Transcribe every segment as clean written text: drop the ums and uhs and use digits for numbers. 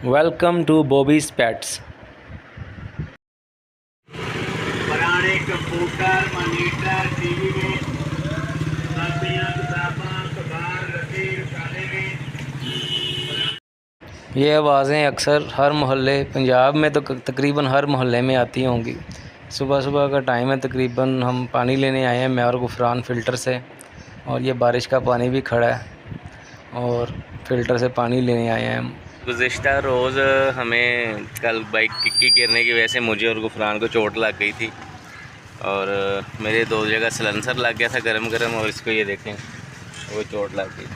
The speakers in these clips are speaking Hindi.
Welcome to Bobby's pets. पुराने कंप्यूटर मॉनिटर टीवी में कापियां किताबां अखबार रसीद काले में। ये आवाज़ें अक्सर हर मोहल्ले पंजाब में तो तकरीबन हर मोहल्ले में आती होंगी। सुबह सुबह का टाइम है, तकरीबन हम पानी लेने आए हैं मैं और गुफरान फ़िल्टर से, और ये बारिश का पानी भी खड़ा है और फ़िल्टर से पानी लेने आए हैं हम। गुज़िश्ता रोज़ हमें कल बाइक किक्की गिरने की वजह से मुझे और गुफरान को चोट लग गई थी और मेरे 2 जगह सिलेंसर लग गया था गरम गरम, और इसको ये देखें वो चोट लग गई।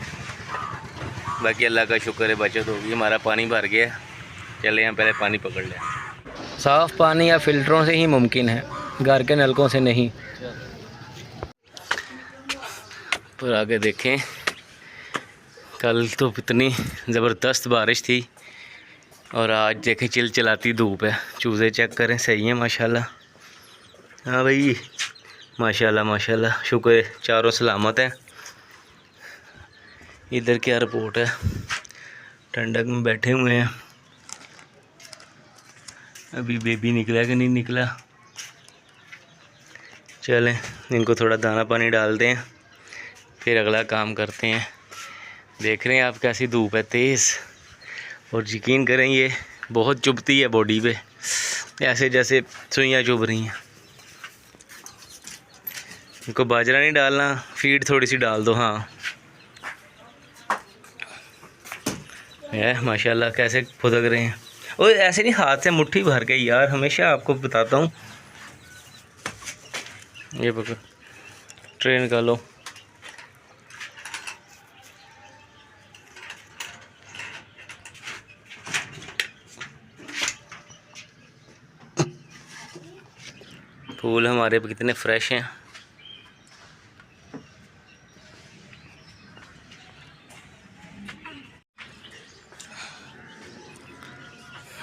बाकी अल्लाह का शुक्र है बचत होगी, हमारा पानी भर गया। चले यहाँ पहले पानी पकड़ लें। साफ़ पानी या फ़िल्टरों से ही मुमकिन है, घर के नलकों से नहीं। पर आगे देखें, कल तो इतनी ज़बरदस्त बारिश थी और आज देखें चिलचिलाती धूप है। चूज़े चेक करें, सही है माशाल्लाह। हाँ भाई माशाल्लाह माशाल्लाह, शुक्र है चारों सलामत है। इधर क्या रिपोर्ट है, ठंडक में बैठे हुए हैं। अभी बेबी निकला कि नहीं निकला, चलें इनको थोड़ा दाना पानी डालते हैं फिर अगला काम करते हैं। देख रहे हैं आप कैसी धूप है तेज़, और यकीन करें ये बहुत चुभती है बॉडी पे, ऐसे जैसे सुइयाँ चुभ रही हैं। इनको बाजरा नहीं डालना, फीड थोड़ी सी डाल दो। हाँ है माशाल्लाह, कैसे फुदक रहे हैं। और ऐसे नहीं, हाथ से मुट्ठी भर के यार, हमेशा आपको बताता हूँ। ये पकड़, ट्रे निकालो। फूल हमारे पे कितने फ्रेश हैं।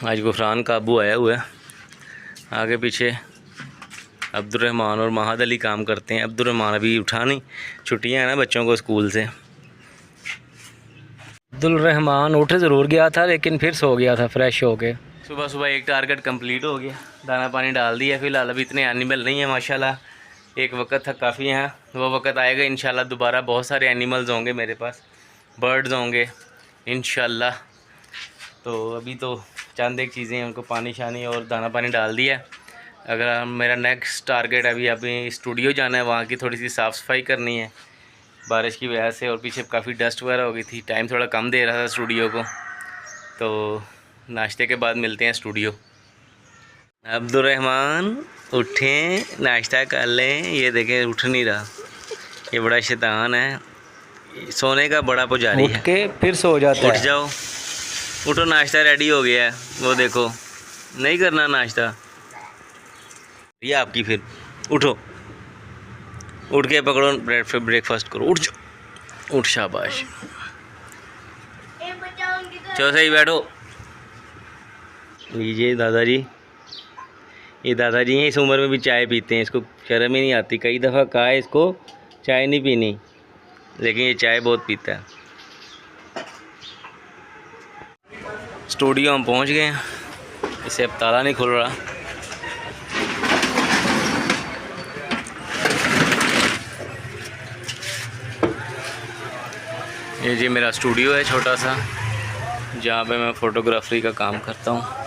आज गुफरान काबू आया हुआ है, आगे पीछे अब्दुर्रहमान और महाद अली काम करते हैं। अब्दुर्रहमान अभी उठा नहीं, छुट्टियां हैं ना बच्चों को स्कूल से। अब्दुल-रहमान उठ ज़रूर गया था लेकिन फिर सो गया था फ्रेश हो के। सुबह सुबह एक टारगेट कंप्लीट हो गया, दाना पानी डाल दिया। फ़िलहाल अभी इतने एनिमल नहीं हैं माशाल्लाह, एक वक्त था काफ़ी हैं। वो वक्त आएगा इंशाल्लाह, दोबारा बहुत सारे एनिमल्स होंगे मेरे पास, बर्ड्स होंगे इंशाल्लाह। तो अभी तो चंद एक चीज़ें हैं, उनको पानी शानी और दाना पानी डाल दिया। अगर मेरा नेक्स्ट टारगेट अभी स्टूडियो जाना है, वहाँ की थोड़ी सी साफ़ सफाई करनी है बारिश की वजह से, और पीछे काफ़ी डस्ट वगैरह हो गई थी। टाइम थोड़ा कम दे रहा था स्टूडियो को, तो नाश्ते के बाद मिलते हैं स्टूडियो। अब्दुर्रहमान उठें, नाश्ता कर लें। ये देखें उठ नहीं रहा, ये बड़ा शैतान है, सोने का बड़ा पुजारी है। उठ के फिर सो जाता उठ है। जाओ, उठो, नाश्ता रेडी हो गया है। वो देखो, नहीं करना नाश्ता ये आपकी, फिर उठो, उठ के पकड़ो ब्रेकफास्ट करो। उठ जाओ, उठ, शाबाश, चलो सही बैठो। लीजिए दादाजी, ये दादाजी हैं, इस उम्र में भी चाय पीते हैं, इसको शर्म ही नहीं आती। कई दफ़ा कहा है इसको चाय नहीं पीनी, लेकिन ये चाय बहुत पीता है। स्टूडियो हम पहुंच गए हैं, इसे अब ताला नहीं खुल रहा। ये जी मेरा स्टूडियो है छोटा सा, जहाँ पे मैं फ़ोटोग्राफरी का काम करता हूँ।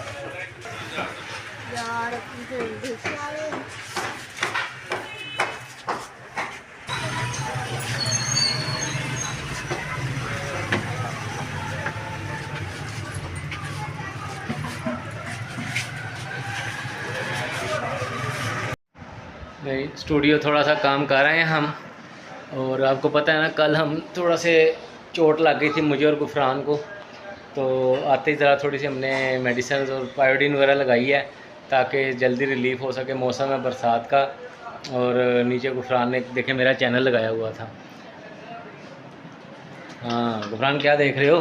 नहीं, स्टूडियो थोड़ा सा काम कर रहे हैं हम, और आपको पता है ना कल हम थोड़ा से चोट लग गई थी मुझे और गुफरान को, तो आते ही ज़रा थोड़ी सी हमने मेडिसिन और आयोडीन वगैरह लगाई है ताकि जल्दी रिलीफ़ हो सके। मौसम है बरसात का, और नीचे गुफरान ने देखे मेरा चैनल लगाया हुआ था। हाँ गुफरान, क्या देख रहे हो?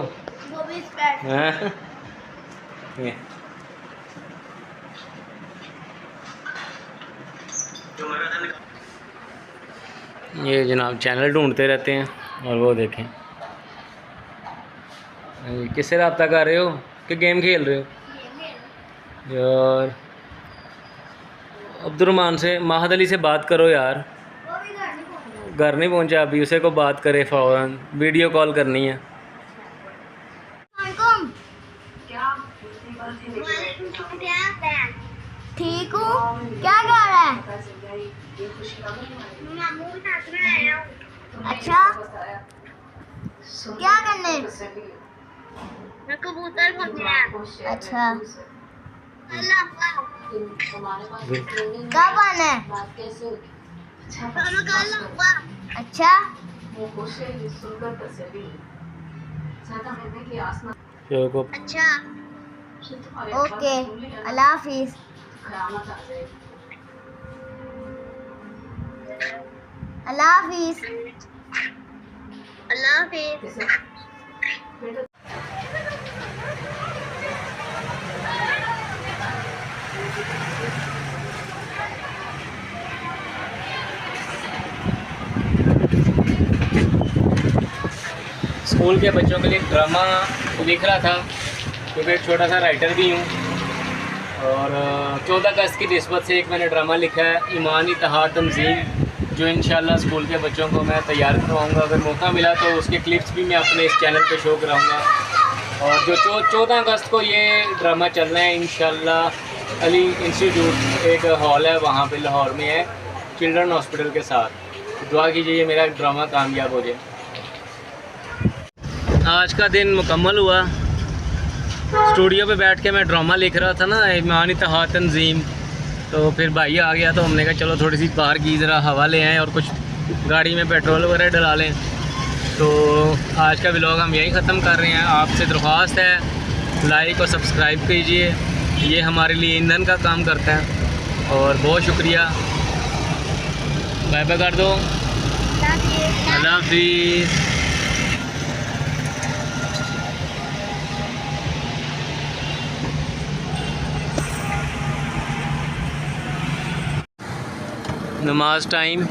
हाँ? ये जनाब चैनल ढूंढते रहते हैं, और वो देखें किससे रब्ता कर रहे हो? कि गेम खेल रहे हो? यार अब्दुलरहमान से, माहद अली से बात करो यार। घर नहीं पहुंचा अभी, उसे को बात करे फ़ौरन, वीडियो कॉल करनी है। ठीक हूँ, क्या कर रहा है? अच्छा, क्या करने? मैं कबूतर पकड़ा। अच्छा, कब आना है? अच्छा, चलो अच्छा, ओके, अल्लाह हाफिज। अल्लाह हाफिज। अल्लाह हाफिज। स्कूल के बच्चों के लिए ड्रामा लिख रहा था, क्योंकि एक छोटा सा राइटर भी हूँ। और 14 अगस्त की निस्बत से एक मैंने ड्रामा लिखा है, ईमान इत्तेहाद तंजीम, जो इंशाल्लाह स्कूल के बच्चों को मैं तैयार करवाऊँगा। अगर मौका मिला तो उसके क्लिप्स भी मैं अपने इस चैनल पे शो कराऊँगा। और जो 14 अगस्त को ये ड्रामा चलना है इंशाल्लाह, अली इंस्टीट्यूट एक हॉल है वहाँ पे लाहौर में है, चिल्ड्रन हॉस्पिटल के साथ। दुआ कीजिए ये मेरा ड्रामा कामयाब हो जाए। आज का दिन मुकम्मल हुआ। स्टूडियो पे बैठ के मैं ड्रामा लिख रहा था ना, ईमान इत्तेहाद तंजीम, तो फिर भाई आ गया, तो हमने कहा चलो थोड़ी सी बाहर की ज़रा हवा ले आएँ और कुछ गाड़ी में पेट्रोल वगैरह डला लें। तो आज का व्लॉग हम यही ख़त्म कर रहे हैं। आपसे दरख्वास्त है लाइक और सब्सक्राइब कीजिए, ये हमारे लिए ईंधन का काम करता है। और बहुत शुक्रिया, बाय बाय कर दो, अल्लाह हाफिज़। नमाज टाइम।